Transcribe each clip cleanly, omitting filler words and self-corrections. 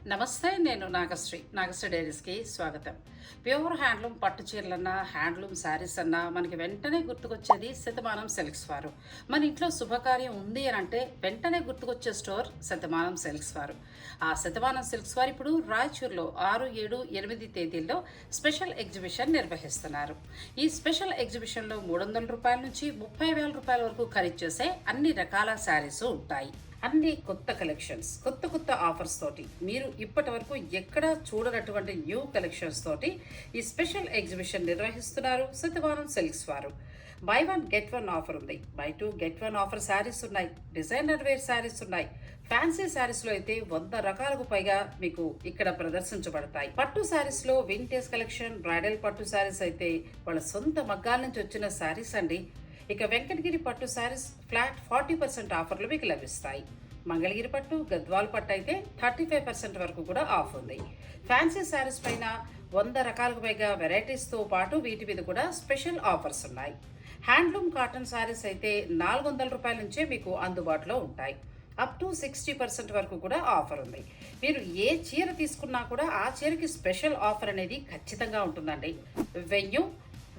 నమస్తే, నేను నాగశ్రీ డైరీస్కి స్వాగతం. ప్యూర్ హ్యాండ్లూమ్ పట్టు చీరలన్నా, హ్యాండ్లూమ్ శారీస్ అన్నా మనకి వెంటనే గుర్తుకొచ్చేది శతమానం సిల్క్స్ వారు. మన ఇంట్లో శుభకార్యం ఉంది అని అంటే వెంటనే గుర్తుకొచ్చే స్టోర్ శతమానం సిల్క్స్ వారు. ఆ శతమానం సిల్క్స్ వారు ఇప్పుడు రాయచూరులో 6, 7, 8 తేదీల్లో స్పెషల్ ఎగ్జిబిషన్ నిర్వహిస్తున్నారు. ఈ స్పెషల్ ఎగ్జిబిషన్లో 300 రూపాయల నుంచి 30,000 రూపాయల వరకు ఖరీదు చేసే అన్ని రకాల శారీస్ ఉంటాయి. అన్ని కొత్త కలెక్షన్స్, కొత్త ఆఫర్స్ తోటి మీరు ఇప్పటి వరకు ఎక్కడా చూడనటువంటి న్యూ కలెక్షన్స్ తోటి ఈ స్పెషల్ ఎగ్జిబిషన్ నిర్వహిస్తున్నారు శతమానం సిల్క్స్ వారు. బై 1 గెట్ 1 ఆఫర్ ఉంది. బై 2 గెట్ 1 ఆఫర్ శారీస్ ఉన్నాయి. డిజైనర్ వేర్ శారీస్ ఉన్నాయి. ఫ్యాన్సీ శారీస్లో అయితే 100 రకాలకు పైగా మీకు ఇక్కడ ప్రదర్శించబడతాయి. పట్టు శారీస్లో వింటేజ్ కలెక్షన్, బ్రైడల్ పట్టు శారీస్ అయితే వాళ్ళ సొంత మగ్గాల నుంచి వచ్చిన శారీస్ అండి. ఇక వెంకటగిరి పట్టు శారీస్ ఫ్లాట్ 40% ఆఫర్లు మీకు లభిస్తాయి. మంగళగిరి పట్టు, గద్వాల్ పట్టు అయితే 35% వరకు కూడా ఆఫ్ ఉంది. ఫ్యాన్సీ శారీస్ పైన 100 రకాలకు పైగా వెరైటీస్తో పాటు వీటి మీద కూడా స్పెషల్ ఆఫర్స్ ఉన్నాయి. హ్యాండ్లూమ్ కాటన్ శారీస్ అయితే 400 రూపాయల నుంచే మీకు అందుబాటులో ఉంటాయి. అప్ టు 60% వరకు కూడా ఆఫర్ ఉంది. మీరు ఏ చీర తీసుకున్నా కూడా ఆ చీరకి స్పెషల్ ఆఫర్ అనేది ఖచ్చితంగా ఉంటుందండి. Venue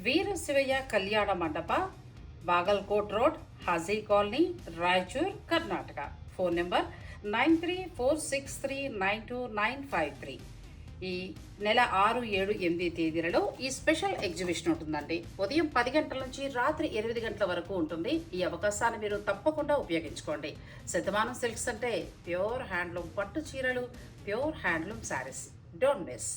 Veera Shivayya Kalyana Mandapa, Bagalkot road, Haji colony, Raichur, Karnataka. Phone number 9346392953. ఈ నెల 6, 7, 8 తేదీలలో ఈ స్పెషల్ ఎగ్జిబిషన్ ఉంటుందండి. ఉదయం 10 గంటల నుంచి రాత్రి 8 గంటల వరకు ఉంటుంది. ఈ అవకాశాన్ని మీరు తప్పకుండా ఉపయోగించుకోండి. శతమానం సిల్క్స్ అంటే ప్యూర్ హ్యాండ్లూమ్ పట్టు చీరలు, pure handloom saris. Don't miss.